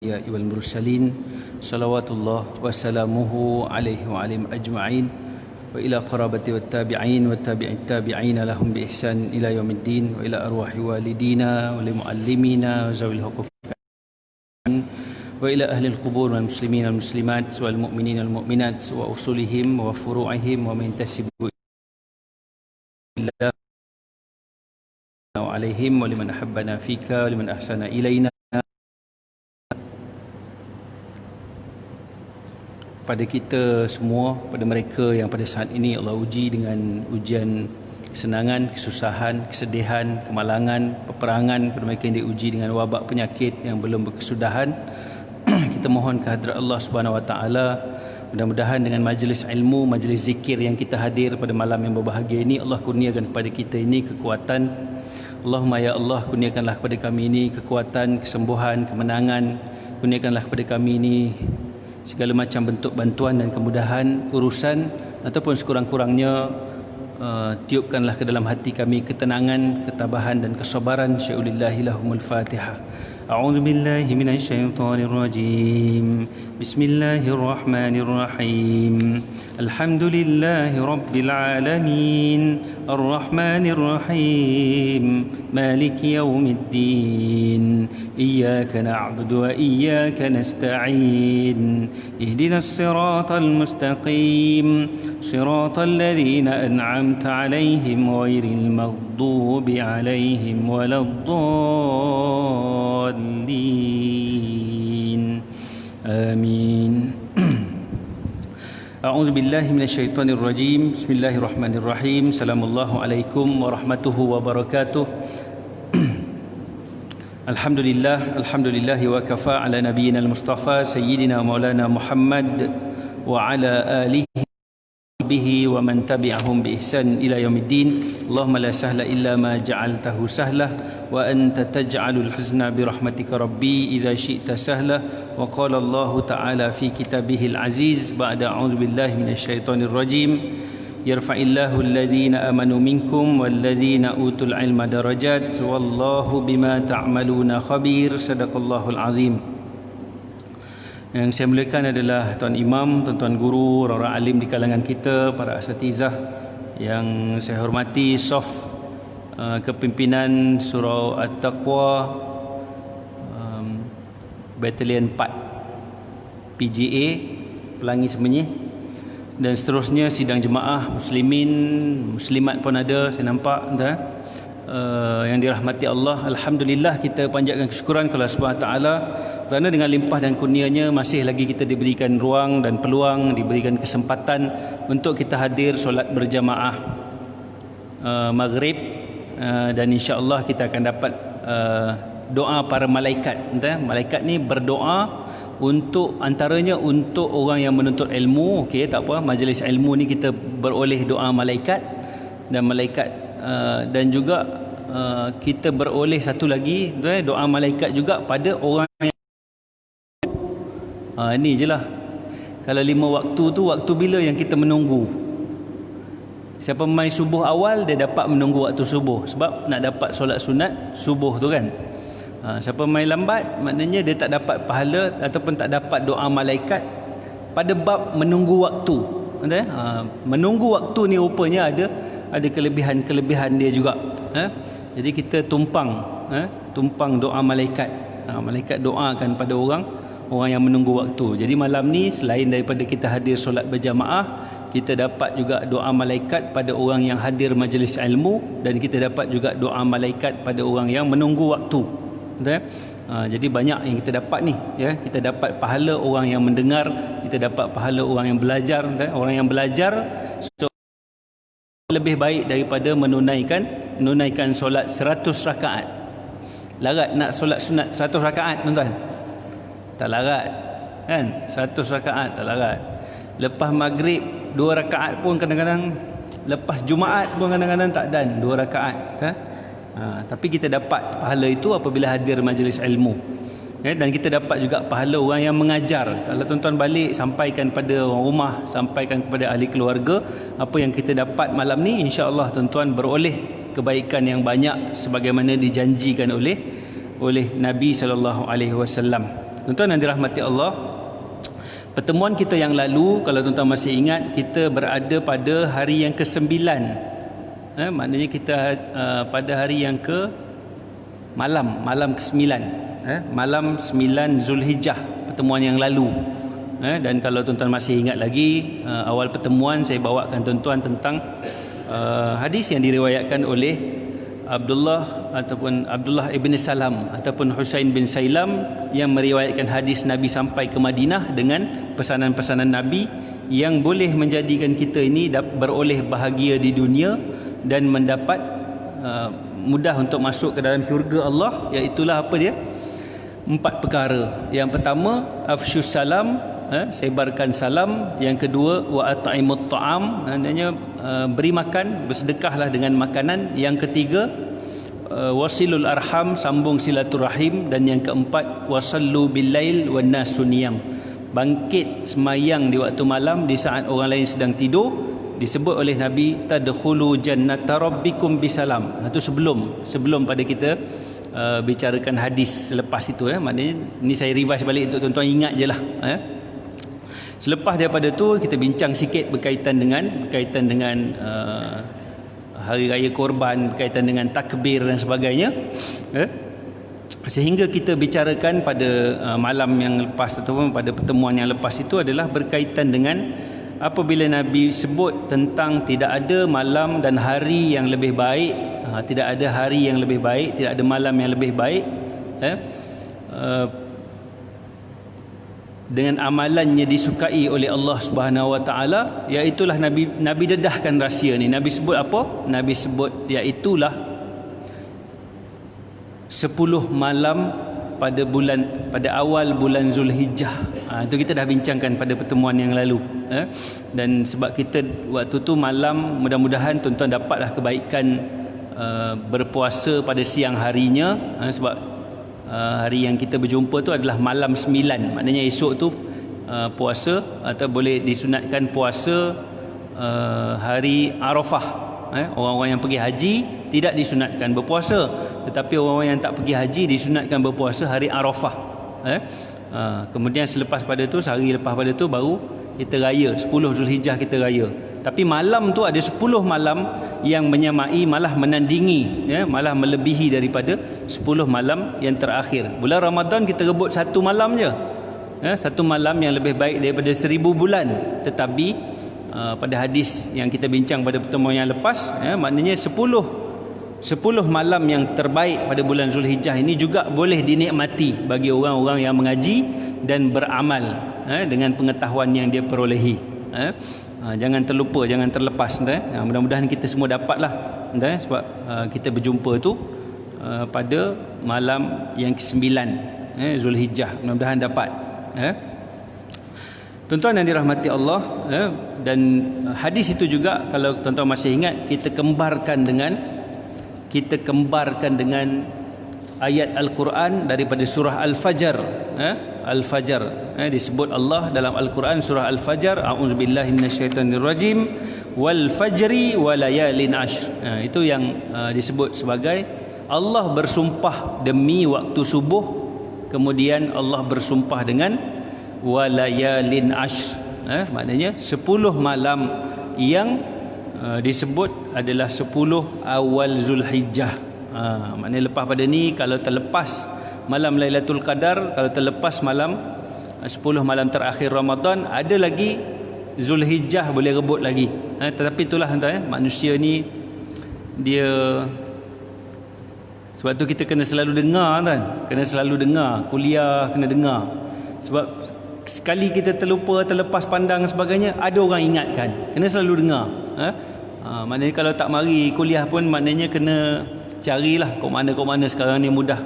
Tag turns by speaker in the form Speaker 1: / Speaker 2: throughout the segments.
Speaker 1: الأنبياء والمرسلين صلوات الله وسلامه عليه وعليهم أجمعين وإلى قرابة والتابعين والتابع التابعين لهم بإحسان إلى يوم الدين وإلى أرواح والدينا ولمعلمينا وذوي الحقوق وإلى أهل القبور والمسلمين والمسلمات والمؤمنين والمؤمنات وأصولهم وفروعهم ومن ينتسب إلى عليهم ولمن أحبنا فيك ولمن أحسن إلينا. Pada kita semua, pada mereka yang pada saat ini Allah uji dengan ujian kesenangan, kesusahan, kesedihan, kemalangan, peperangan, pada mereka yang diuji dengan wabak penyakit yang belum berkesudahan, kita mohon kehadrat Allah Subhanahu Wa Taala, mudah-mudahan dengan majlis ilmu, majlis zikir yang kita hadir pada malam yang berbahagia ini, Allah kurniakan kepada kita ini kekuatan. Allahumma ya Allah, kurniakanlah kepada kami ini kekuatan, kesembuhan, kemenangan. Kurniakanlah kepada kami ini segala macam bentuk bantuan dan kemudahan urusan, ataupun sekurang-kurangnya tiupkanlah ke dalam hati kami ketenangan, ketabahan dan kesabaran. Syai'ulillahi lahumul Fatihah. A'udzu billahi minasyaitonir rajim. Bismillahirrahmanirrahim. Alhamdulillahi rabbil alamin. Arrahmanir rahim. Maliki yaumiddin. Iyyaka na'budu wa iyyaka nasta'in. Ihdinas siratal mustaqim. Siratal ladzina an'amta 'alaihim ghairil maghdubi 'alaihim waladdallin. Amin. A'udzu billahi minasyaitonir rajim. Bismillahirrahmanirrahim. Assalamualaikum warahmatullahi wabarakatuh. Alhamdulillah wa kafa ala nabiyyina al-mustafa sayyidina maulana Muhammad wa ala alihi bihi wa man tabi'ahum bi ihsan ila yaumiddin. Allahumma la sahla illa ma ja'altahu sahla wa anta taj'alul huzna bi rahmatika rabbi idza syi'ta sahla. Wa qala Allah ta'ala fi kitabihil aziz ba'da a'udzu billahi minasyaitonir rajim. Yarfa'illahu alladhina amanu minkum walladhina utul ilma darajat wallahu bima ta'maluna khabir. Sadaqallahul azim. Yang saya muliakan adalah Tuan Imam, tuan-tuan guru, orang-orang alim di kalangan kita, para asatizah yang saya hormati, SOF kepimpinan Surau At-Taqwa Batalion 4 PGA Pelangi Semenyih, dan seterusnya sidang jemaah muslimin, muslimat pun ada, saya nampak yang dirahmati Allah. Alhamdulillah, kita panjatkan kesyukuran kepada Allah Subhanahu Wa Taala kerana dengan limpah dan kurnianya masih lagi kita diberikan ruang dan peluang, diberikan kesempatan untuk kita hadir solat berjamaah maghrib, dan insya-Allah kita akan dapat doa para malaikat. Malaikat ni berdoa untuk, antaranya untuk orang yang menuntut ilmu. Okey, tak apa, majlis ilmu ni kita beroleh doa malaikat, dan malaikat dan juga kita beroleh satu lagi doa malaikat juga pada orang yang ni je lah. Kalau 5 waktu tu, waktu bila yang kita menunggu? Siapa mai subuh awal, dia dapat menunggu waktu subuh, sebab nak dapat solat sunat subuh tu kan. Siapa mai lambat, maknanya dia tak dapat pahala ataupun tak dapat doa malaikat pada bab menunggu waktu. Menunggu waktu ni rupanya ada kelebihan-kelebihan dia juga. Jadi kita tumpang doa malaikat. Malaikat doakan pada orang yang menunggu waktu. Jadi malam ni selain daripada kita hadir solat berjamaah, kita dapat juga doa malaikat pada orang yang hadir majlis ilmu, dan kita dapat juga doa malaikat pada orang yang menunggu waktu. Jadi banyak yang kita dapat ni, ya. Kita dapat pahala orang yang mendengar, kita dapat pahala orang yang belajar. Orang yang belajar lebih baik daripada menunaikan solat 100 rakaat. Larat nak solat sunat 100 rakaat, tuan-tuan? Tak larat kan? 100 rakaat tak larat. Lepas maghrib 2 rakaat pun kadang-kadang, lepas Jumaat pun kadang-kadang tak dan 2 rakaat. Tapi kita dapat pahala itu apabila hadir majlis ilmu, dan kita dapat juga pahala orang yang mengajar. Kalau tuan-tuan balik, sampaikan pada orang rumah, sampaikan kepada ahli keluarga apa yang kita dapat malam ni, insya-Allah tuan-tuan beroleh kebaikan yang banyak sebagaimana dijanjikan oleh Nabi sallallahu alaihi wasallam. Tuan-tuan yang dirahmati Allah, pertemuan kita yang lalu, kalau tuan-tuan masih ingat, kita berada pada hari yang ke-9. Maknanya kita pada hari yang malam ke-9, malam 9 Zulhijjah, pertemuan yang lalu. Dan kalau tuan-tuan masih ingat lagi, awal pertemuan saya bawakan tuan-tuan tentang hadis yang diriwayatkan oleh Abdullah ibn Salam ataupun Husain bin Sailam, yang meriwayatkan hadis Nabi sampai ke Madinah dengan pesanan-pesanan Nabi yang boleh menjadikan kita ini beroleh bahagia di dunia dan mendapat mudah untuk masuk ke dalam syurga Allah. Iaitulah apa dia? 4 perkara. Yang pertama, afsyus salam, sebarkan salam. Yang kedua, wa at'imut ta'am, maknanya beri makan, bersedekahlah dengan makanan. Yang ketiga, wasilul arham, sambung silaturahim. Dan yang keempat, wasallu billail wan nasu niyam, bangkit semayang di waktu malam di saat orang lain sedang tidur. Disebut oleh Nabi, tadkhulu jannata rabbikum bisalam. Itu sebelum pada kita bicarakan hadis selepas itu. Maknanya ni saya revise balik untuk tuan-tuan ingat je lah. Selepas daripada tu kita bincang sikit berkaitan dengan hari raya korban, berkaitan dengan takbir dan sebagainya. Sehingga kita bicarakan pada malam yang lepas ataupun pada pertemuan yang lepas itu adalah berkaitan dengan apabila Nabi sebut tentang tidak ada malam dan hari yang lebih baik, tidak ada hari yang lebih baik, tidak ada malam yang lebih baik, dengan amalannya disukai oleh Allah Subhanahu Wa Taala, iaitulah Nabi dedahkan rahsia ni. Nabi sebut apa? Nabi sebut iaitulah 10 malam pada awal bulan Zulhijjah. Itu kita dah bincangkan pada pertemuan yang lalu. Dan sebab kita waktu tu malam, mudah-mudahan tuan-tuan dapatlah kebaikan berpuasa pada siang harinya, sebab hari yang kita berjumpa tu adalah malam 9. Maknanya esok tu puasa, atau boleh disunatkan puasa hari Arafah. Orang-orang yang pergi haji tidak disunatkan berpuasa, tetapi orang-orang yang tak pergi haji disunatkan berpuasa hari Arafah. Kemudian selepas pada tu, sehari lepas pada tu baru kita raya 10 Zulhijjah, kita raya. Tapi malam tu ada 10 malam yang menyamai, malah menandingi, malah melebihi daripada 10 malam yang terakhir. Bulan Ramadan kita rebut satu malam je, satu malam yang lebih baik daripada 1000 bulan. Tetapi pada hadis yang kita bincang pada pertemuan yang lepas, maknanya 10 malam yang terbaik pada bulan Zulhijjah ini juga boleh dinikmati bagi orang-orang yang mengaji dan beramal dengan pengetahuan yang dia perolehi. Jangan terlupa, jangan terlepas. Mudah-mudahan kita semua dapatlah, sebab kita berjumpa tu pada malam yang ke-9 Zulhijjah. Mudah-mudahan dapat. Tuan-tuan yang dirahmati Allah, dan hadis itu juga kalau tuan-tuan masih ingat, kita kembarkan dengan ayat Al-Quran daripada surah Al-Fajr. Al-Fajr, disebut Allah dalam Al-Quran surah Al-Fajr, a'udzubillahi minasyaitonirrajim, wal fajri walayalin ashr. Itu yang disebut sebagai Allah bersumpah demi waktu subuh, kemudian Allah bersumpah dengan walayalin ashr. Maknanya 10 malam yang disebut adalah 10 awal Zulhijjah. Maknanya lepas pada ni, kalau terlepas malam Lailatul Qadar, kalau terlepas malam 10 malam terakhir Ramadan, ada lagi Zulhijjah boleh rebut lagi. Tetapi itulah manusia ni dia, sebab tu kita kena selalu dengar kena selalu dengar kuliah, kena dengar. Sebab sekali kita terlepas pandang sebagainya, ada orang ingatkan, kena selalu dengar. Maknanya kalau tak mari kuliah pun, maknanya kena carilah kok mana sekarang ni mudah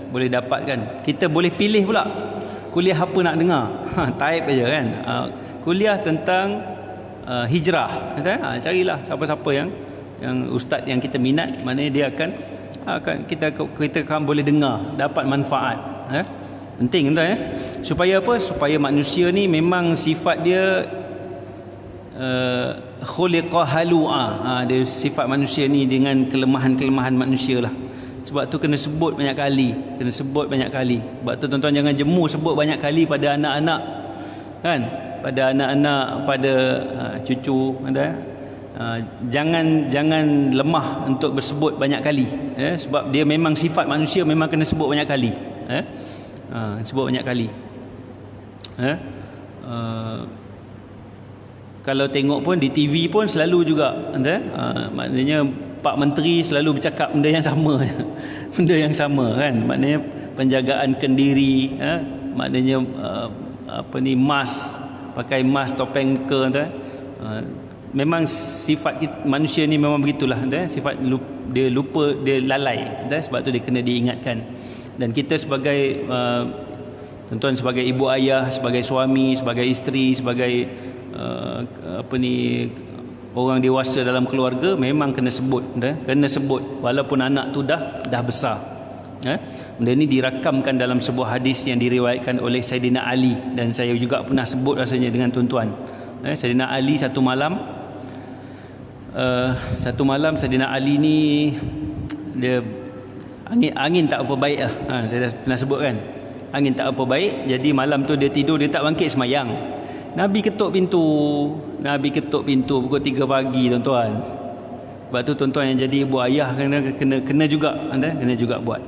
Speaker 1: boleh dapatkan. Kita boleh pilih pula kuliah apa nak dengar. Type aja kan. Kuliah tentang hijrah, carilah siapa-siapa yang ustaz yang kita minat, maknanya dia akan kita akan boleh dengar, dapat manfaat. Penting supaya apa? Supaya manusia ni memang sifat dia khuliqa halu'a. Dia sifat manusia ni dengan kelemahan-kelemahan manusia lah. Sebab tu kena sebut banyak kali. Kena sebut banyak kali. Sebab tu tuan-tuan jangan jemu sebut banyak kali pada anak-anak. Kan? Pada anak-anak, pada cucu. Jangan lemah untuk bersebut banyak kali. Sebab dia memang sifat manusia memang kena sebut banyak kali. Sebut banyak kali. Kalau tengok pun di TV pun selalu juga maknanya Pak Menteri selalu bercakap benda yang sama. Benda yang sama kan, maknanya penjagaan kendiri, maknanya mask, pakai mask, topeng ke memang sifat kita, manusia ni memang begitulah, sifat dia lupa, dia lalai, sebab tu dia kena diingatkan. Dan kita sebagai tuan-tuan, sebagai ibu ayah, sebagai suami, sebagai isteri, sebagai orang dewasa dalam keluarga memang kena sebut, kena sebut walaupun anak tu dah besar. Benda ni dirakamkan dalam sebuah hadis yang diriwayatkan oleh Saidina Ali, dan saya juga pernah sebut rasanya dengan tuan-tuan. Saidina Ali satu malam Saidina Ali ni dia angin tak apa baik lah. Saya dah pernah sebut kan, angin tak apa baik, jadi malam tu dia tidur, dia tak bangkit semayang. Nabi ketuk pintu pukul 3 pagi tuan-tuan. Sebab tu tuan-tuan yang jadi ibu ayah kena juga buat.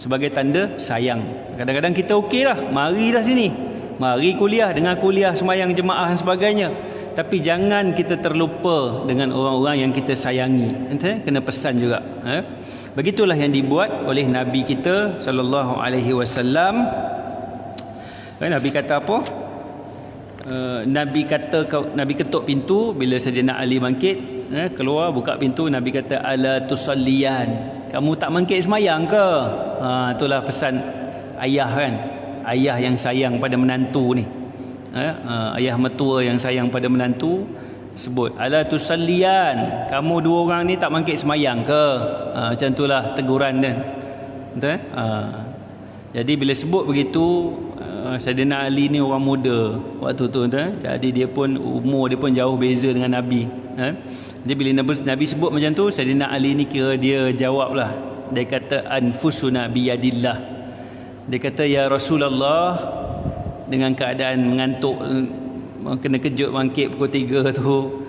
Speaker 1: Sebagai tanda sayang. Kadang-kadang kita okey lah, marilah sini, mari kuliah, dengar kuliah, semayang jemaah dan sebagainya. Tapi jangan kita terlupa dengan orang-orang yang kita sayangi. Kena pesan juga. Begitulah yang dibuat oleh Nabi kita sallallahu alaihi wasallam. Nabi kata apa? Nabi ketuk pintu bila Saidina Ali bangkit, keluar buka pintu, Nabi kata ala tusalliyan, kamu tak bangkit semayang ke? Itulah pesan ayah kan, ayah yang sayang pada menantu ni, ayah mertua yang sayang pada menantu, sebut ala tusalliyan, kamu dua orang ni tak bangkit semayang ke? Macam itulah teguran kan. Betul? Jadi bila sebut begitu, Saidina Ali ni orang muda waktu tu, jadi dia pun umur dia pun jauh beza dengan Nabi. Jadi bila Nabi sebut macam tu, Saidina Ali ni kira dia jawab lah. Dia kata anfusuna biyadillah. Dia kata ya Rasulullah, dengan keadaan mengantuk, kena kejut bangkit pukul 3 tu,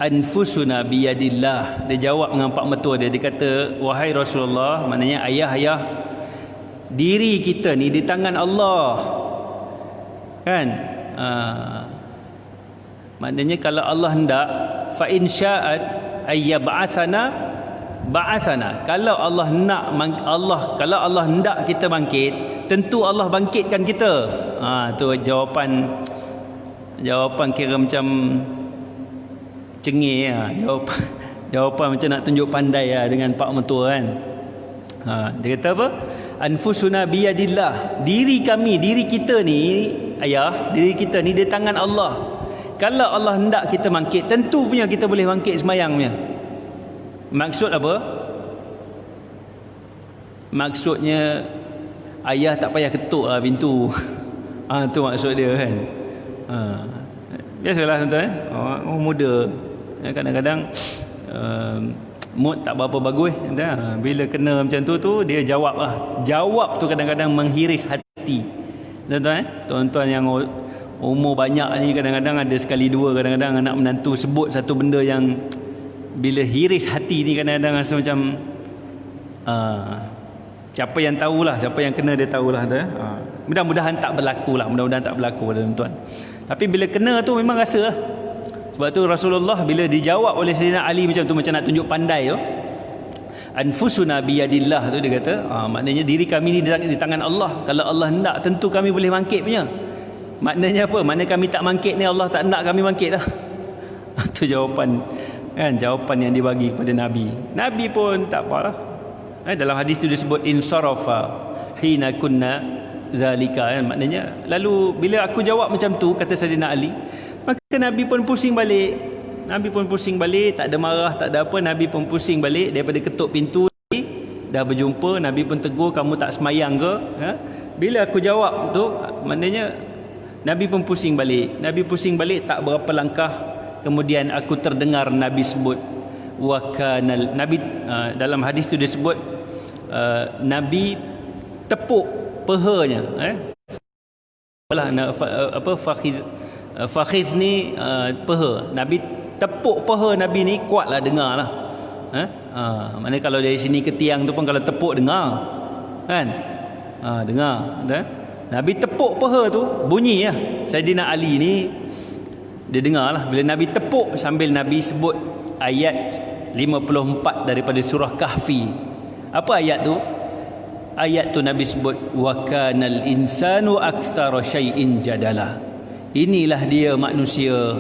Speaker 1: anfusuna biyadillah. Dia jawab dengan pak mertua dia. Dia kata wahai Rasulullah, maknanya ayah, diri kita ni di tangan Allah kan. Maknanya kalau Allah hendak, fa in sya'at ayyab'atsana ba'atsana, kalau Allah hendak kita bangkit, tentu Allah bangkitkan kita. Tu jawapan kira macam cengih jawapan macam nak tunjuk pandai dengan pak mertua kan. Dia kata apa? Anfusuna biyadillah, diri kita ni ayah, diri kita ni di tangan Allah. Kalau Allah hendak kita bangkit, tentu punya kita boleh bangkit semayang punya. Maksud apa? Maksudnya ayah tak payah ketuk lah pintu. Tu maksud dia kan. Biasalah tuan-tuan, orang muda kadang-kadang mood tak berapa bagus. Bila kena macam tu dia jawab lah. Jawab tu kadang-kadang menghiris hati. Tuan-tuan yang umur banyak ni kadang-kadang ada sekali dua, kadang-kadang anak menantu sebut satu benda yang bila hiris hati ni kadang-kadang rasa macam siapa yang tahulah, siapa yang kena dia tahulah. Mudah-mudahan tak berlaku pada tuan-tuan. Tapi bila kena tu memang rasa lah. Sebab tu Rasulullah bila dijawab oleh Sayyidina Ali macam tu, macam nak tunjuk pandai tu, anfusuna biyadillah tu dia kata, maknanya diri kami ni di tangan Allah. Kalau Allah hendak, tentu kami boleh bangkit punya. Maknanya apa? Maknanya kami tak bangkit ni, Allah tak hendak kami bangkit dah. Tu jawapan kan, jawapan yang dibagi kepada Nabi. Nabi pun tak apalah. Dalam hadis tu disebut insarafa hina kunna zalika, kan? Maknanya lalu bila aku jawab macam tu, kata Sayyidina Ali, maka Nabi pun pusing balik. Tak ada marah, tak ada apa. Nabi pun pusing balik daripada ketuk pintu. Dah berjumpa, Nabi pun tegur, kamu tak semayang ke? Bila aku jawab tu, maknanya Nabi pun pusing balik. Tak berapa langkah, kemudian aku terdengar Nabi sebut wa kanal. Nabi dalam hadis tu dia sebut Nabi tepuk pehanya, fakhiz ni peha. Nabi tepuk peha Nabi ni, kuatlah dengar lah. Maknanya kalau dari sini ke tiang tu pun kalau tepuk dengar kan, dengar. Nabi tepuk peha tu bunyi lah. Saidina Ali ni dia dengar lah bila Nabi tepuk, sambil Nabi sebut ayat 54 daripada surah Kahfi. Apa ayat tu? Ayat tu Nabi sebut wa kanal insanu aktsara syai'in jadala. Inilah dia manusia.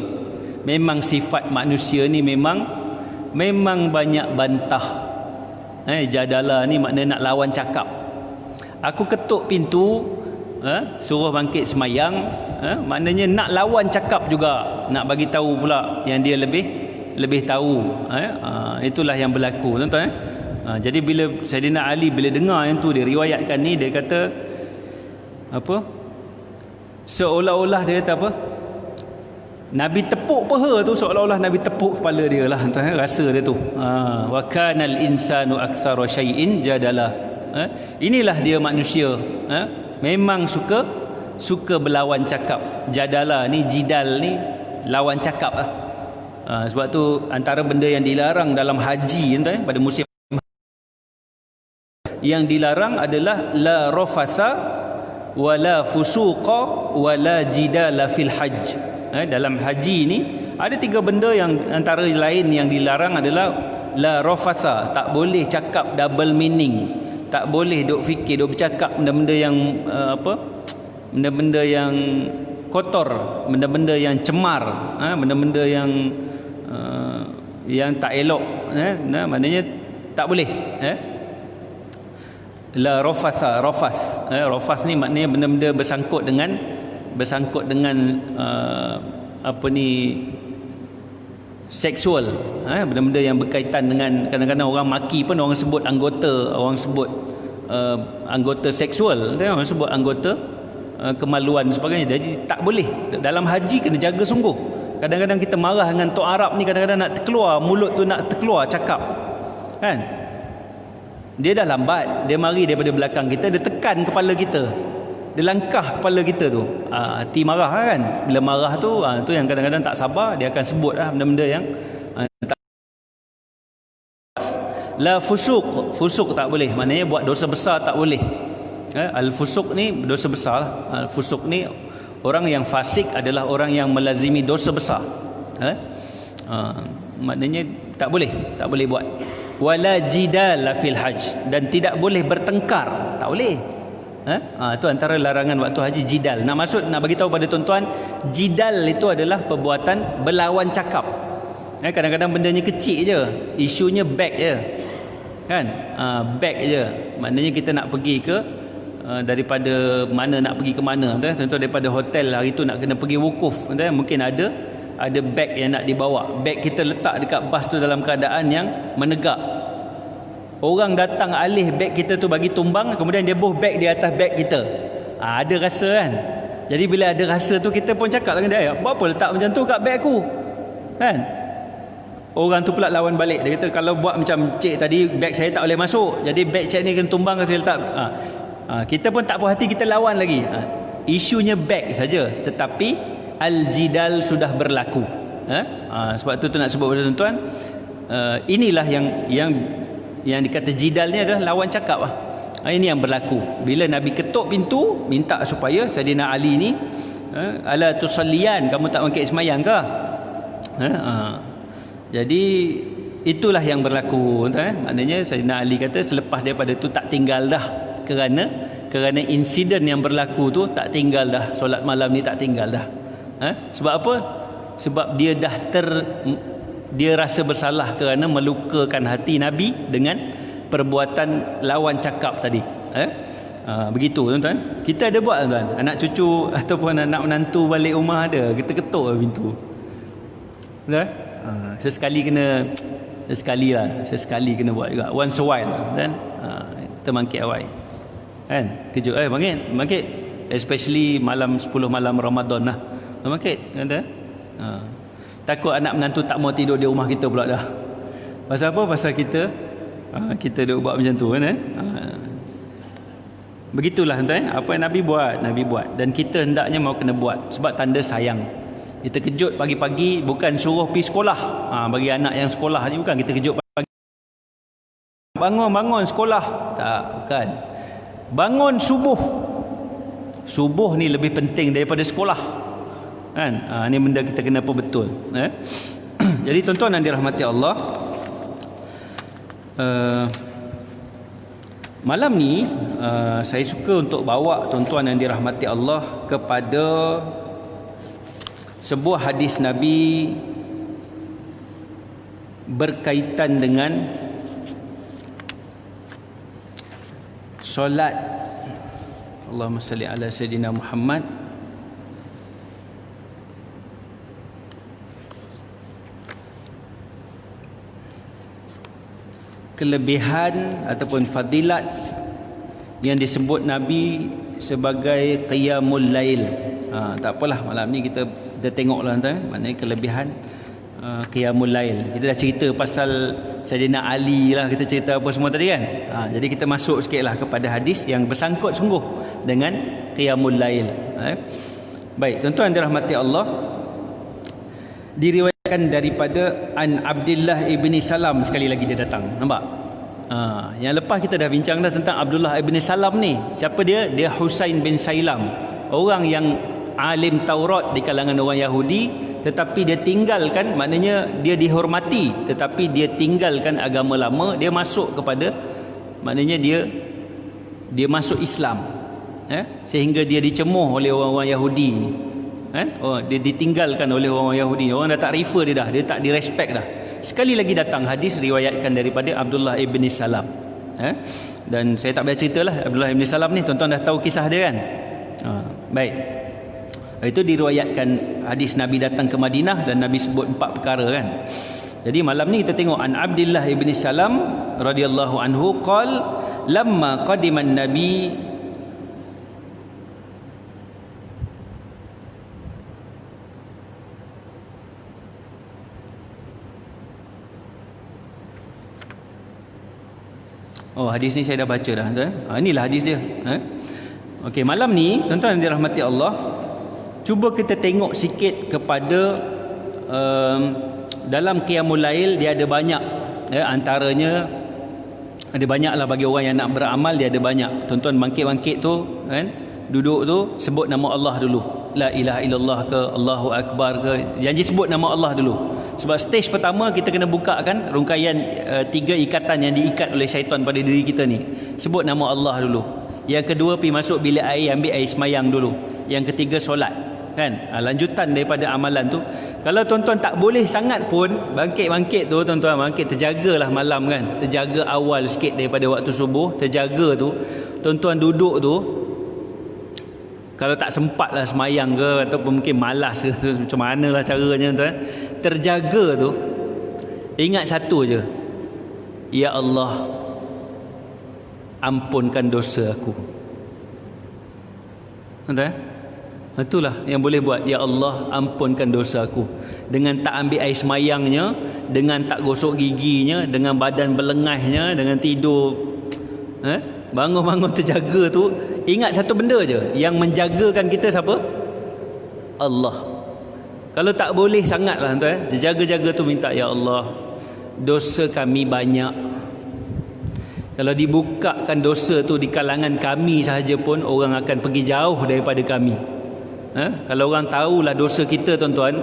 Speaker 1: Memang sifat manusia ni memang banyak bantah. Jadala ni maknanya nak lawan cakap. Aku ketuk pintu, suruh bangkit semayang, maknanya nak lawan cakap juga, nak bagi tahu pula yang dia lebih tahu. Itulah yang berlaku, tuan-tuan. Jadi bila Saidina Ali bila dengar yang tu, dia riwayatkan ni, dia kata apa? Seolah-olah dia kata apa? Nabi tepuk peha tu seolah-olah Nabi tepuk kepala dia lah, tuan, rasa dia tu. Wa kanal insanu aktsara syai'in jadala. Inilah dia manusia. Memang suka berlawan cakap. Jadala ni, jidal ni lawan cakap lah. Sebab tu antara benda yang dilarang dalam haji, tuan, pada musim yang dilarang adalah la rafatha wala fusuqa wala jidala fil hajj. Dalam haji ni ada 3 benda yang antara lain yang dilarang adalah la rafatha, tak boleh cakap double meaning, tak boleh duk fikir, duk bercakap benda-benda yang benda-benda yang kotor, benda-benda yang cemar, benda-benda yang tak elok, maknanya tak boleh. La rafatha, rafath ni maknanya benda-benda bersangkut dengan seksual, benda-benda yang berkaitan dengan, kadang-kadang orang maki pun orang sebut anggota seksual, orang sebut anggota kemaluan sebagainya. Jadi tak boleh. Dalam haji kena jaga sungguh. Kadang-kadang kita marah dengan tok Arab ni, kadang-kadang nak terkeluar mulut tu, nak terkeluar cakap kan. Dia dah lambat, dia mari daripada belakang kita, dia tekan kepala kita, dia langkah kepala kita tu. Hati marah kan. Bila marah tu, tu yang kadang-kadang tak sabar, dia akan sebut benda-benda yang la fusuk tak boleh, maknanya buat dosa besar tak boleh. Al-fusuk ni dosa besar. Al-fusuk ni orang yang fasik adalah orang yang melazimi dosa besar. Maknanya tak boleh buat. Wala jidal fil hajj, dan tidak boleh bertengkar, tak boleh. Itu antara larangan waktu haji, jidal. Nak bagi tahu pada tuan-tuan, jidal itu adalah perbuatan berlawan cakap. Kadang-kadang bendanya kecil je, isunya beg je kan, beg je. Maknanya kita nak pergi ke daripada mana, nak pergi ke mana, contoh daripada hotel hari tu nak kena pergi wukuf, mungkin ada beg yang nak dibawa. Beg kita letak dekat bas tu dalam keadaan yang menegak. Orang datang alih beg kita tu bagi tumbang, kemudian dia buh beg di atas beg kita. Ada rasa kan. Jadi bila ada rasa tu, kita pun cakap dengan dia, buat apa letak macam tu kat beg aku kan. Orang tu pula lawan balik, dia kata kalau buat macam cik tadi, beg saya tak boleh masuk, jadi beg cik ni kena tumbang, saya letak. Kita pun tak puas hati, kita lawan lagi. Isunya beg saja, tetapi al-jidal sudah berlaku. Sebab tu nak sebut pada tuan-tuan, inilah yang dikata jidal ni adalah lawan cakap lah. Ini yang berlaku. Bila Nabi ketuk pintu, minta supaya Saidina Ali ni, ala tusalliyan, kamu tak bangkit semayang ke? Jadi itulah yang berlaku, maknanya Saidina Ali kata selepas daripada tu tak tinggal dah, kerana insiden yang berlaku tu tak tinggal dah, solat malam ni tak tinggal dah. Sebab apa? Sebab dia rasa bersalah kerana melukakan hati Nabi dengan perbuatan lawan cakap tadi. Begitu tuan-tuan. Kita ada buat tuan, anak cucu ataupun anak menantu balik rumah ada, kita ketuk pintu. Betul? Sesekali kena buat juga. Once a while kan. Kita bangkit awal. Kan? Kejut bangkit. Especially malam 10 malam Ramadan lah. Bangkit ada. Takut anak menantu tak mau tidur di rumah kita pula dah. Pasal apa? Pasal kita duk buat macam tu kan. Begitulah tuan, apa yang Nabi buat dan kita hendaknya mau kena buat sebab tanda sayang. Kita kejut pagi-pagi, bukan suruh pergi sekolah. Bagi anak yang sekolah ni bukan kita kejut pagi, bangun sekolah, tak, bukan. Bangun subuh. Subuh ni lebih penting daripada sekolah, kan? Ni benda kita kena apa betul, Jadi tuan-tuan yang dirahmati Allah, malam ni saya suka untuk bawa tuan-tuan yang dirahmati Allah kepada sebuah hadis Nabi berkaitan dengan solat. Allahumma salli ala sayyidina Muhammad. Kelebihan ataupun fadilat yang disebut Nabi sebagai qiyamul lail. Tak apalah, malam ni kita tengoklah tuan, maknanya kelebihan qiyamul lail. Kita dah cerita pasal Sayyidina Ali lah, kita cerita apa semua tadi kan. Jadi kita masuk sikitlah kepada hadis yang bersangkut sungguh dengan qiyamul lail. Baik, tuan-tuan dirahmati Allah, diriwayatkan daripada An Abdullah ibni Salam. Sekali lagi dia datang, nampak? Yang lepas kita dah bincang dah tentang Abdullah ibni Salam ni. Siapa dia? Dia Husain bin Sailam, orang yang alim Taurat di kalangan orang Yahudi, tetapi dia tinggalkan, maknanya dia dihormati tetapi dia tinggalkan agama lama, dia masuk kepada, maknanya dia masuk Islam, sehingga dia dicemuh oleh orang-orang Yahudi ni. Dia ditinggalkan oleh orang Yahudi. Orang dah tak refer dia dah, dia tak direspect dah. Sekali lagi datang hadis riwayatkan daripada Abdullah ibn Salam. Dan saya tak payah ceritalah Abdullah ibn Salam ni, tuan-tuan dah tahu kisah dia kan. Baik, itu diriwayatkan hadis Nabi datang ke Madinah dan Nabi sebut 4 perkara kan. Jadi malam ni kita tengok An Abdullah ibn Salam radhiyallahu anhu qal lamma qadiman Nabi hadis ni saya dah baca dah. Inilah hadis dia. Okey, malam ni tuan-tuan yang dirahmati Allah, cuba kita tengok sikit kepada dalam qiyamul lail dia ada banyak, antaranya ada banyaklah bagi orang yang nak beramal, dia ada banyak. Tuan-tuan bangkit-bangkit tu kan, duduk tu sebut nama Allah dulu. La ilaha illallah ke Allahu akbar ke, janji sebut nama Allah dulu. Sebab stage pertama kita kena buka kan rungkaian 3 ikatan yang diikat oleh syaitan pada diri kita ni. Sebut nama Allah dulu. Yang kedua, pergi masuk bilik air, ambil air semayang dulu. Yang ketiga, solat kan. Lanjutan daripada amalan tu. Kalau tuan-tuan tak boleh sangat pun, bangkit-bangkit tu tuan-tuan, bangkit, terjagalah malam kan, terjaga awal sikit daripada waktu subuh, terjaga tu tuan-tuan duduk tu. Kalau tak sempat lah semayang ke, ataupun mungkin malas ke, macam mana lah caranya tuan, terjaga tu, ingat satu je, ya Allah, ampunkan dosa aku. Tuan, itulah yang boleh buat. Ya Allah, ampunkan dosa aku. Dengan tak ambil air semayangnya, dengan tak gosok giginya, dengan badan berlengahnya, dengan tidur bangun-bangun terjaga tu, ingat satu benda je, yang menjagakan kita siapa? Allah. Kalau tak boleh sangatlah tuan, jaga-jaga tu minta, ya Allah, dosa kami banyak. Kalau dibukakan dosa tu di kalangan kami sahaja pun, orang akan pergi jauh daripada kami. Kalau orang tahulah dosa kita tuan-tuan,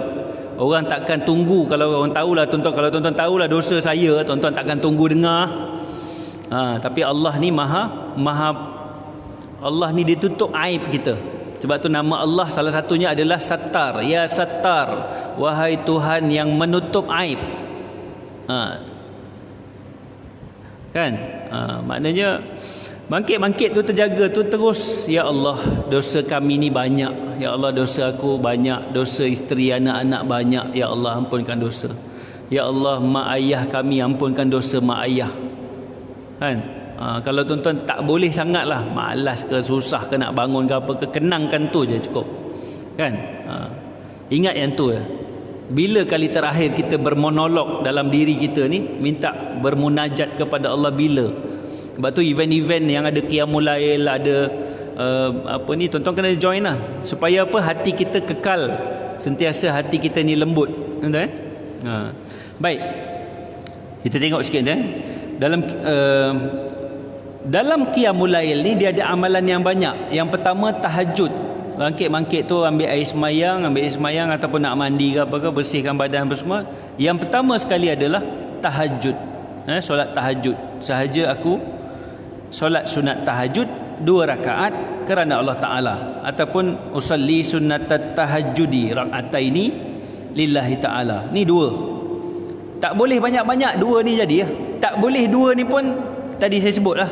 Speaker 1: orang takkan tunggu. Kalau orang tahulah tuan-tuan, kalau tuan-tuan tahulah dosa saya, tuan-tuan takkan tunggu dengar. Tapi Allah ni maha Allah ni ditutup aib kita. Sebab tu nama Allah salah satunya adalah Sattar. Ya Sattar, wahai Tuhan yang menutup aib. Kan? Maknanya bangkit-bangkit tu, terjaga tu terus, ya Allah, dosa kami ni banyak. Ya Allah, dosa aku banyak, dosa isteri anak-anak banyak. Ya Allah, ampunkan dosa. Ya Allah, mak ayah kami, ampunkan dosa mak ayah. Kan? Kalau tuan-tuan tak boleh sangatlah, malas ke, susah ke nak bangun ke apa ke, kenangkan tu je cukup. Kan? Ingat yang tu ya. Bila kali terakhir kita bermonolog dalam diri kita ni, minta bermunajat kepada Allah bila? Sebab tu event-event yang ada qiyamul lail, ada apa ni, tuan-tuan kena join lah, supaya apa, hati kita kekal sentiasa, hati kita ni lembut. Betul baik, kita tengok sikit dalam qiyamul lail ni dia ada amalan yang banyak. Yang pertama tahajud. Bangkit-bangkit tu ambil air semayang ataupun nak mandi ke apa ke, bersihkan badan apa semua. Yang pertama sekali adalah tahajud. Solat tahajud. Sahaja aku solat sunat tahajud 2 rakaat kerana Allah Ta'ala, ataupun usalli sunnatat tahajudi rak'ataini lillahi ta'ala. Ni 2. Tak boleh banyak-banyak 2 ni jadi ya. Tak boleh 2 ni pun tadi saya sebut lah,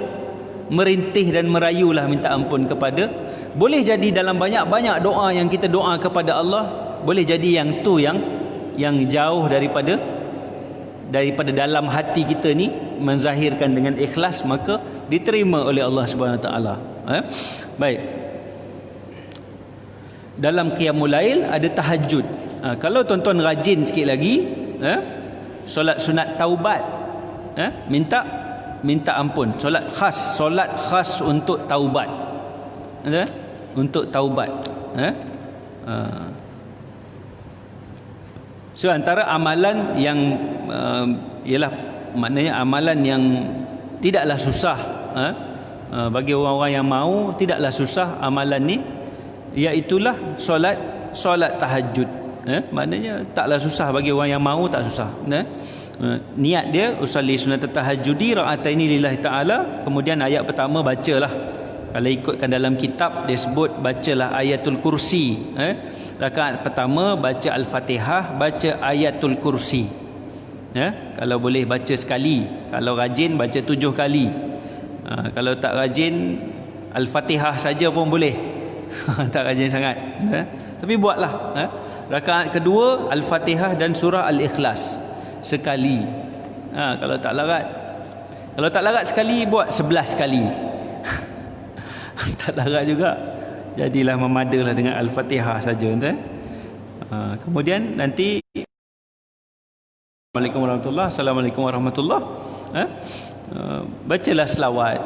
Speaker 1: merintih dan merayulah minta ampun kepada. Boleh jadi dalam banyak-banyak doa yang kita doa kepada Allah, boleh jadi yang tu yang jauh daripada dalam hati kita ni, menzahirkan dengan ikhlas, maka diterima oleh Allah Subhanahu Wa Taala. Baik. Dalam qiyamul lail ada tahajud. Kalau tuan-tuan rajin sikit lagi, solat sunat taubat, minta ampun, solat khas untuk taubat, untuk taubat. So antara amalan yang ialah maknanya amalan yang tidaklah susah bagi orang-orang yang mau, tidaklah susah amalan ni, iaitulah solat tahajud. Maknanya taklah susah bagi orang yang mau, tak susah. Niat dia usalli sunat tahajudi rak'ataini lillahi ta'ala. Kemudian ayat pertama bacalah, kalau ikutkan dalam kitab dia sebut bacalah ayatul kursi. Rakaat pertama baca al-Fatihah, baca ayatul kursi. Kalau boleh baca sekali, kalau rajin baca 7 kali. Kalau tak rajin al-Fatihah saja pun boleh. Tak rajin sangat, tapi buatlah. Rakaat kedua al-Fatihah dan surah al-Ikhlas sekali. Kalau tak larat sekali, buat 11 kali. Tak larat juga, jadilah memadalah dengan al-Fatihah saja. Kemudian nanti Assalamualaikum warahmatullahi. Bacalah selawat.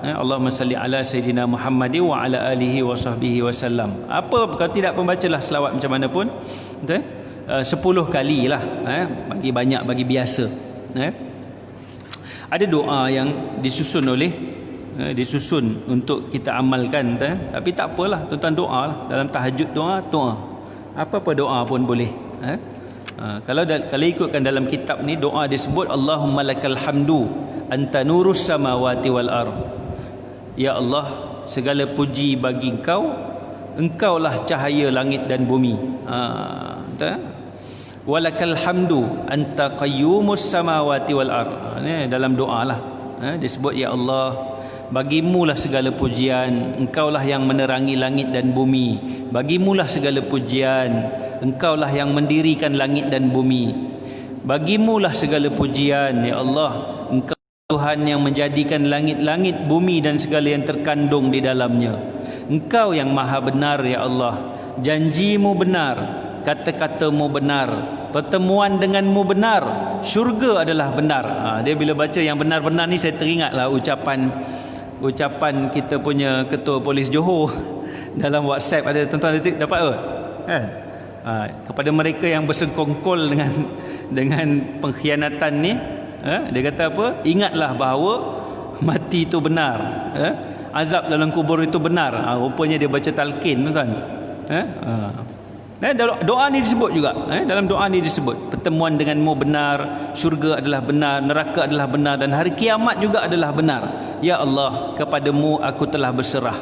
Speaker 1: Allahumma salli ala Sayyidina Muhammad wa ala alihi wa sahbihi wasallam. Apa kalau tidak pembacalah selawat macam mana pun, 10 kali lah, bagi banyak, bagi biasa. Ada doa yang disusun untuk kita amalkan, tapi tak apalah, tuan-tuan doa lah. Dalam tahajud doa apa-apa doa pun boleh. Kalau ikutkan dalam kitab ni, doa disebut Allahumma lakal hamdu anta nurus samawati wal ard. Ya Allah, segala puji bagi Engkaulah cahaya langit dan bumi. Walakal hamdu anta qayyumus samawati wal ard. Ni dalam doa lah, disebut ya Allah, bagimulah segala pujian, Engkaulah yang menerangi langit dan bumi. Bagimulah segala pujian, Engkaulah yang mendirikan langit dan bumi. Bagimulah segala pujian, ya Allah, Engkau Tuhan yang menjadikan langit-langit, bumi dan segala yang terkandung di dalamnya. Engkau yang maha benar, ya Allah. Janjimu benar, kata-katamu benar, pertemuan denganmu benar, syurga adalah benar. Dia bila baca yang benar-benar ni, saya teringatlah ucapan kita punya Ketua Polis Johor dalam WhatsApp. Ada tuan-tuan dapat apa? Kepada mereka yang bersengkongkol dengan pengkhianatan ni, dia kata apa? Ingatlah bahawa mati itu benar, azab dalam kubur itu benar. Rupanya dia baca talqin, tuan-tuan. Doa ni disebut juga, dalam doa ni disebut pertemuan denganmu benar, syurga adalah benar, neraka adalah benar, dan hari kiamat juga adalah benar. Ya Allah, kepadamu aku telah berserah,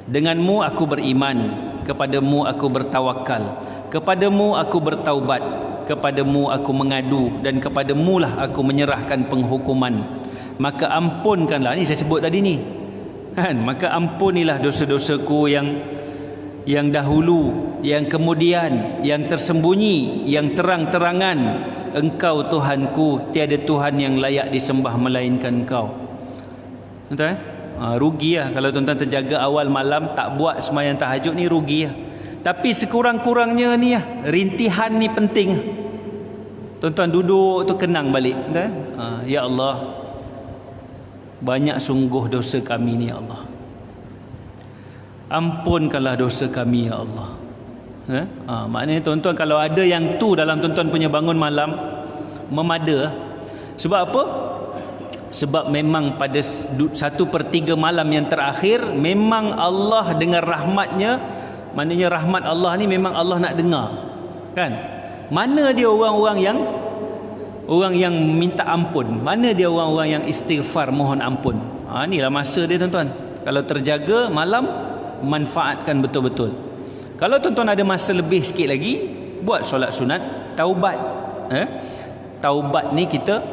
Speaker 1: denganmu aku beriman, kepadamu aku bertawakal, kepadamu aku bertaubat, kepadamu aku mengadu, dan kepadamu lah aku menyerahkan penghukuman. Maka ampunkanlah, ni saya sebut tadi ni, maka ampunilah dosa-dosaku yang dahulu, yang kemudian, yang tersembunyi, yang terang-terangan. Engkau Tuhanku, tiada Tuhan yang layak disembah melainkan Engkau. Betul? Rugi lah kalau tuan-tuan terjaga awal malam tak buat sembahyang tahajud ni, rugi lah. Tapi sekurang-kurangnya ni rintihan ni penting. Tuan-tuan duduk tu kenang balik, ya Allah, banyak sungguh dosa kami ni ya Allah. Ampunkanlah dosa kami ya Allah. Maknanya tuan-tuan, kalau ada yang tu dalam tuan-tuan punya bangun malam, memada. Sebab apa? Sebab memang pada 1/3 malam yang terakhir, memang Allah dengan rahmatnya, maknanya rahmat Allah ni memang Allah nak dengar, kan? Mana dia orang yang minta ampun, mana dia orang-orang yang istighfar mohon ampun. Inilah masa dia tuan-tuan. Kalau terjaga malam, manfaatkan betul-betul. Kalau tuan-tuan ada masa lebih sikit lagi, buat solat sunat taubat. Taubat ni kita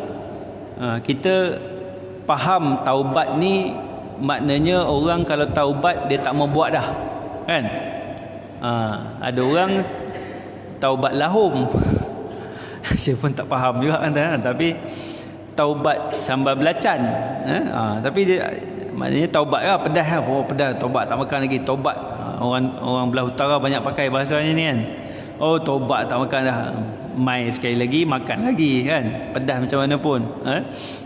Speaker 1: faham taubat ni maknanya orang kalau taubat dia tak mau buat dah, kan? Ada orang taubat lahum. Saya pun tak faham juga kan, tapi taubat sambal belacan. Tapi dia maknanya taubat lah, pedas lah. Oh, pedas, taubat tak makan lagi, taubat. Orang belah utara banyak pakai bahasanya ni kan. Oh, taubat tak makan dah, mai sekali lagi makan lagi, kan? Pedas macam mana pun.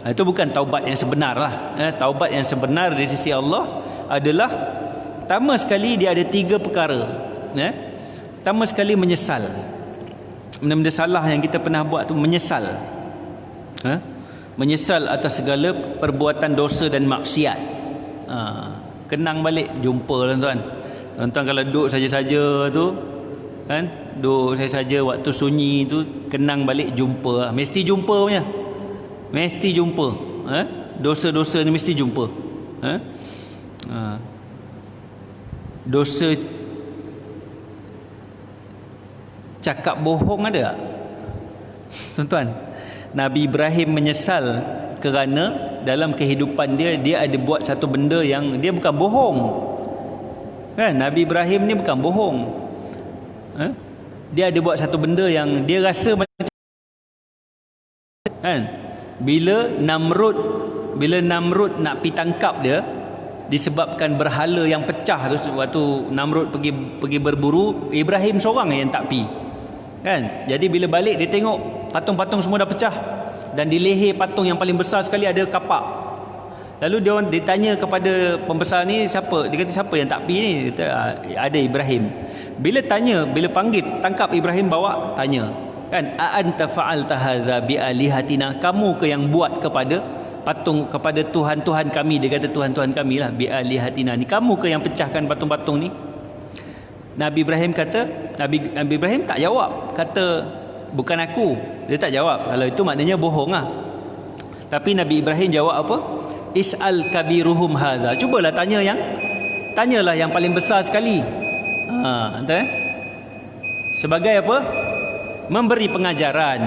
Speaker 1: Itu bukan taubat yang sebenar lah. Taubat yang sebenar di sisi Allah adalah, pertama sekali dia ada 3 perkara. Pertama sekali menyesal. Benda-benda salah yang kita pernah buat tu, menyesal. Menyesal atas segala perbuatan dosa dan maksiat. Kenang balik, jumpa tuan-tuan. Tuan-tuan kalau duduk saja-saja tu, kan, duduk saja-saja waktu sunyi tu, kenang balik, jumpa. Mesti jumpa punya. Mesti jumpa. Dosa-dosa ni mesti jumpa. Dosa cakap bohong ada tak? Tuan-tuan, Nabi Ibrahim menyesal kerana dalam kehidupan dia ada buat satu benda yang dia bukan bohong, kan? Nabi Ibrahim ni bukan bohong. Dia ada buat satu benda yang dia rasa macam, kan, bila Namrud nak pi tangkap dia disebabkan berhala yang pecah tu, waktu Namrud pergi berburu, Ibrahim seorang yang tak pi, kan? Jadi bila balik dia tengok patung-patung semua dah pecah, dan di leher patung yang paling besar sekali ada kapak. Lalu dia tanya kepada pembesar ni, siapa? Dia kata, siapa yang tak pi ni? Dia kata, ada Ibrahim. Bila panggil, tangkap Ibrahim, bawa, tanya, kan, a anta fa'alta hadza bi alihatina, kamu ke yang buat kepada patung, kepada tuhan-tuhan kami? Dia kata tuhan-tuhan kami lah, bi alihatina ni, kamu ke yang pecahkan patung-patung ni? Nabi Ibrahim tak jawab, kata bukan aku. Dia tak jawab. Kalau itu maknanya bohong lah. Tapi Nabi Ibrahim jawab apa? Is'al kabiruhum hadza, cubalah tanyalah yang paling besar sekali. Sebagai apa? Memberi pengajaran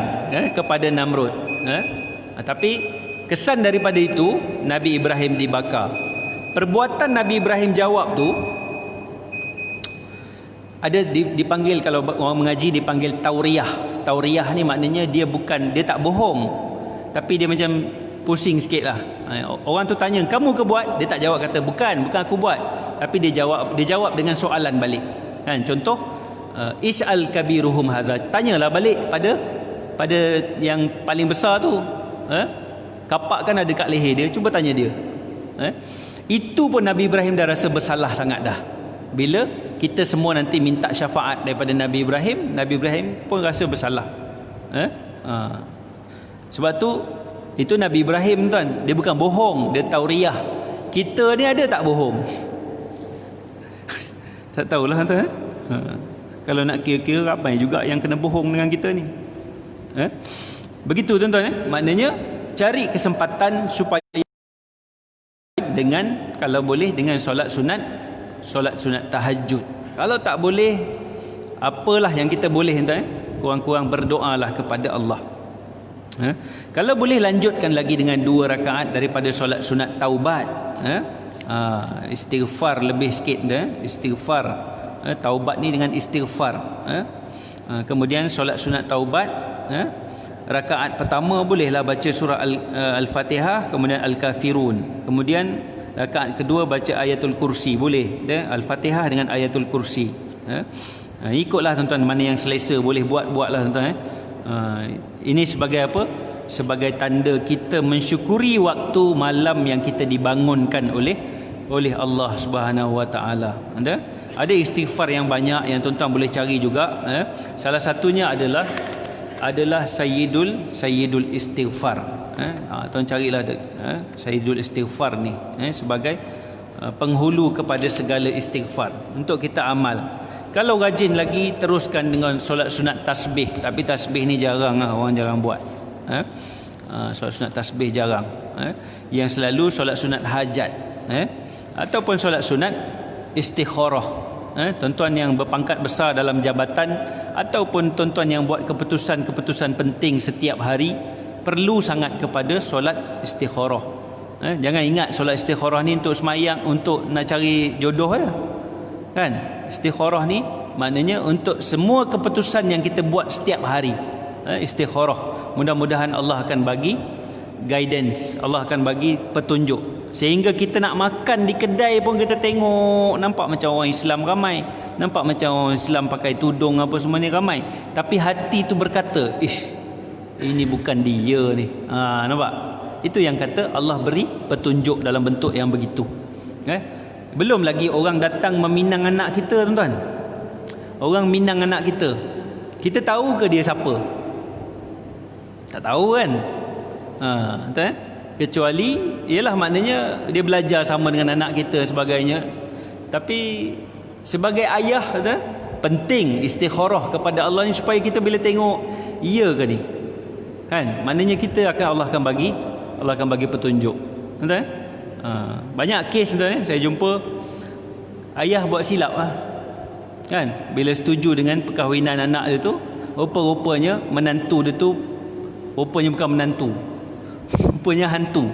Speaker 1: kepada Namrud. Tapi kesan daripada itu, Nabi Ibrahim dibakar. Perbuatan Nabi Ibrahim jawab tu ada dipanggil, kalau orang mengaji dipanggil tauriyah. Tauriyah ni maknanya dia tak bohong, tapi dia macam pusing sikit lah. Orang tu tanya, kamu ke buat? Dia tak jawab, kata bukan aku buat. Tapi dia jawab dengan soalan balik, kan? Contoh, is'al kabiruhum hadza, tanyalah balik pada yang paling besar tu. Kapak kan ada kat leher dia, cuba tanya dia. Itu pun Nabi Ibrahim dah rasa bersalah sangat dah. Bila kita semua nanti minta syafaat daripada Nabi Ibrahim pun rasa bersalah. Sebab tu, itu Nabi Ibrahim tuan, dia bukan bohong, dia tauriyah. Kita ni ada tak bohong? Tak tahulah tuan. Kalau nak kira-kira, ramai juga yang kena bohong dengan kita ni. Begitu tuan-tuan. Maknanya cari kesempatan supaya dengan, kalau boleh, dengan solat sunat tahajud. Kalau tak boleh, apalah yang kita boleh tuan, kurang-kurang berdoalah kepada Allah. Kalau boleh, lanjutkan lagi dengan 2 rakaat daripada solat sunat taubat. Istighfar lebih sikit, istighfar. Taubat ni dengan istighfar. Kemudian solat sunat taubat, rakaat pertama bolehlah baca surah Al-Fatihah, kemudian Al-Kafirun. Kemudian rakaat kedua baca ayatul kursi, boleh, Al-Fatihah dengan ayatul kursi. Ikutlah tuan-tuan, mana yang selesa, boleh buatlah tuan-tuan. Ini sebagai apa? sebagai tanda kita mensyukuri waktu malam yang kita dibangunkan oleh Allah Subhanahu Wa Taala. Ada istighfar yang banyak yang tuan-tuan boleh cari juga. Salah satunya adalah Sayyidul Istighfar. Tuan carilah Sayyidul Istighfar ni sebagai penghulu kepada segala istighfar untuk kita amal. Kalau rajin lagi, teruskan dengan solat sunat tasbih. Tapi tasbih ni jarang orang jarang buat. Solat sunat tasbih jarang. Yang selalu solat sunat hajat, ataupun solat sunat istikharah. Tuan-tuan yang berpangkat besar dalam jabatan, ataupun tuan-tuan yang buat keputusan-keputusan penting setiap hari, perlu sangat kepada solat istikharah. Jangan ingat solat istikharah ni untuk semayang, untuk nak cari jodoh je. Kan? Istikharah ni maknanya untuk semua keputusan yang kita buat setiap hari. Istikharah. Mudah-mudahan Allah akan bagi guidance, Allah akan bagi petunjuk. Sehingga kita nak makan di kedai pun kita tengok, nampak macam orang Islam ramai, nampak macam orang Islam pakai tudung apa semua ni ramai, tapi hati tu berkata, ish, ini bukan dia ni. Nampak? Itu yang kata Allah beri petunjuk dalam bentuk yang begitu. Belum lagi orang datang meminang anak kita, tuan-tuan. Orang minang anak kita, kita tahu ke dia siapa? Tak tahu kan? Betul. Kecuali ialah maknanya dia belajar sama dengan anak kita sebagainya. Tapi sebagai ayah, penting istikharah kepada Allah ni supaya kita bila tengok, iya ke ni? Kan? Maknanya Allah akan bagi petunjuk. Betul? Banyak kes, saya jumpa ayah buat silap kan, bila setuju dengan perkahwinan anak dia tu, rupa-rupanya menantu dia tu rupanya bukan menantu, rupanya hantu.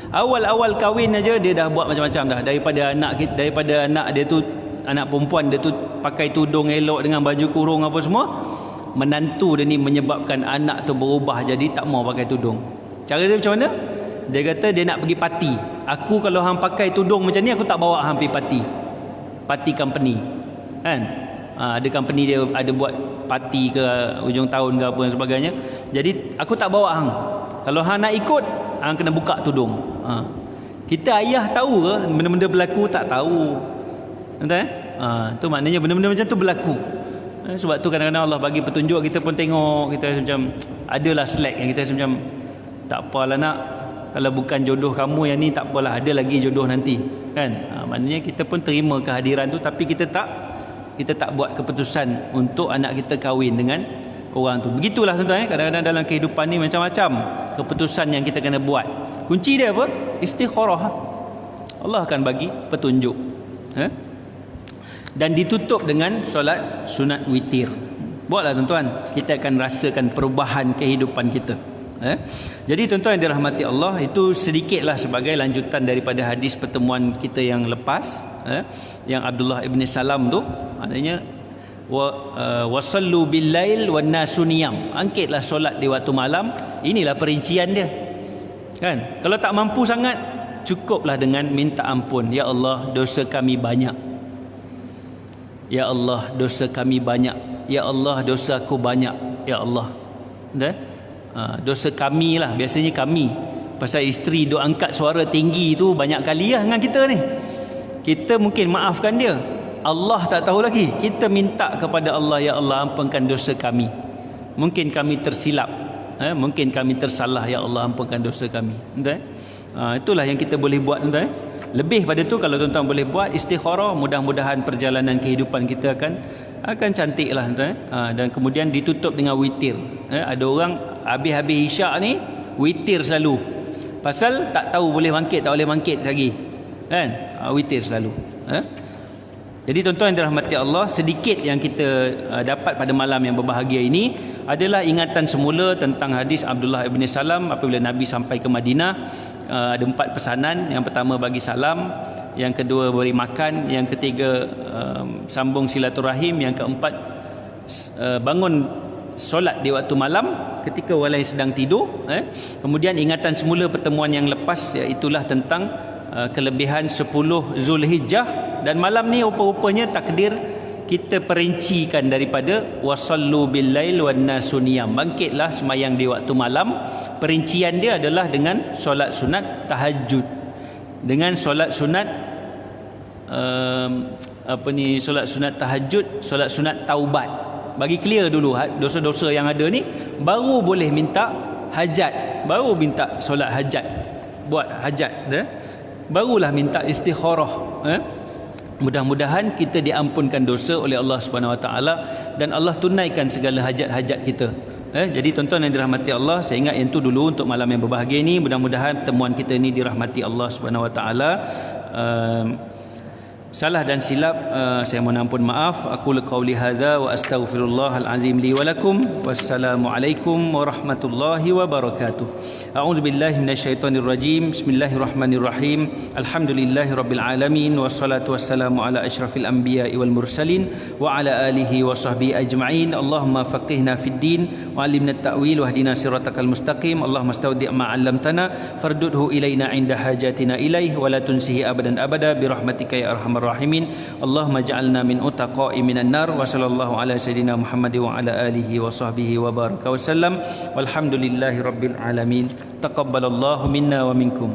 Speaker 1: Awal-awal kahwin aja dia dah buat macam-macam dah, daripada anak dia tu, anak perempuan dia tu pakai tudung elok dengan baju kurung apa semua, menantu dia ni menyebabkan anak tu berubah jadi tak mau pakai tudung. Cara dia macam mana? Dia kata dia nak pergi parti. Aku kalau hang pakai tudung macam ni, aku tak bawa hang pergi parti company. Kan? Ada company dia ada buat parti ke hujung tahun ke apa dan sebagainya. Jadi aku tak bawa hang. Kalau hang nak ikut, hang kena buka tudung. Kita ayah tahu ke benda-benda berlaku? Tak tahu. Betul? Tu maknanya benda-benda macam tu berlaku. Sebab tu kadang-kadang Allah bagi petunjuk, kita pun tengok, kita macam adalah slack yang kita macam tak apalah nak, kalau bukan jodoh kamu yang ni tak apalah, ada lagi jodoh nanti. Kan? Maknanya kita pun terima kehadiran tu, tapi kita tak buat keputusan untuk anak kita kahwin dengan orang tu. Begitulah tuan-tuan. Kadang-kadang dalam kehidupan ni macam-macam keputusan yang kita kena buat. Kunci dia apa? Istikharah. Allah akan bagi petunjuk. Dan ditutup dengan solat sunat witir. Buatlah tuan-tuan, kita akan rasakan perubahan kehidupan kita. Jadi tuan-tuan yang dirahmati Allah, itu sedikitlah sebagai lanjutan daripada hadis pertemuan kita yang lepas, yang Abdullah ibn Salam tu, maknanya wasallu bil lail wan nasu niyam, angkitlah solat di waktu malam. Inilah perincian dia. Kan? Kalau tak mampu sangat, cukuplah dengan minta ampun. Ya Allah, dosa kami banyak. Ya Allah, dosa kami banyak. Ya Allah, dosa aku banyak. Ya Allah. Dosa kami lah, biasanya kami. Pasal isteri duk angkat suara tinggi tu banyak kali lah dengan kita ni. Kita mungkin maafkan dia, Allah tak tahu lagi. Kita minta kepada Allah, ya Allah ampunkan dosa kami. Mungkin kami tersilap, mungkin kami tersalah, ya Allah ampunkan dosa kami. Itulah yang kita boleh buat. Lebih pada tu, kalau tuan-tuan boleh buat istikharah, mudah-mudahan perjalanan kehidupan kita akan cantik lah. Dan kemudian ditutup dengan witir. Ada orang habis-habis isyak ni witir selalu, pasal tak tahu boleh bangkit tak boleh bangkit lagi, kan? Witir selalu. Jadi tuan-tuan yang dirahmati Allah, sedikit yang kita dapat pada malam yang berbahagia ini adalah ingatan semula tentang hadis Abdullah ibn Salam apabila Nabi sampai ke Madinah. Ada 4 pesanan. Yang pertama bagi salam, yang kedua beri makan, yang ketiga sambung silaturahim, yang keempat bangun solat di waktu malam ketika orang lain sedang tidur. Kemudian ingatan semula pertemuan yang lepas, iaitulah tentang kelebihan 10 Zulhijjah. Dan malam ni rupa-rupanya takdir kita perincikan daripada wasallu bil lail wan nasu niyam, bangkitlah semayang di waktu malam. Perincian dia adalah dengan solat sunat tahajud, dengan solat sunat solat sunat tahajud, solat sunat taubat. Bagi clear dulu dosa-dosa yang ada ni, baru boleh minta hajat, baru minta solat hajat, buat hajat barulah minta istikharah. Mudah-mudahan kita diampunkan dosa oleh Allah Subhanahu Wa Taala dan Allah tunaikan segala hajat-hajat kita. Jadi tuan-tuan yang dirahmati Allah, saya ingat yang tu dulu untuk malam yang berbahagia ni. Mudah-mudahan pertemuan kita ni dirahmati Allah Subhanahu Wa Taala. Salah dan silap saya mohon ampun maaf. Aku qauli hadza wa astaghfirullahal azim li wa lakum. Wassalamualaikum warahmatullahi wabarakatuh. A'udzu billahi minasyaitonir rajim. Bismillahirrahmanirrahim. Alhamdulillahirabbil alamin wassalatu wassalamu ala asyrafil anbiya'i wal mursalin wa ala alihi wa sahbihi ajma'in. Allahumma faqihna fid din wa 'allimna at-ta'wil wahdina siratal mustaqim. Allahumma stawdi' ma 'allamtana fardudhu ilaina 'inda hajatina ilaih wa la tunsihi abadan abada bi rahmatika ya arhamar rahimin. Allahumma ja'alna min utaqa'i minan nar. Wa sallallahu ala sayyidina Muhammad wa ala alihi wa sahbihi wa baraka wa sallam. Walhamdulillahi rabbil alamin. Taqabbalallahu minna wa minkum.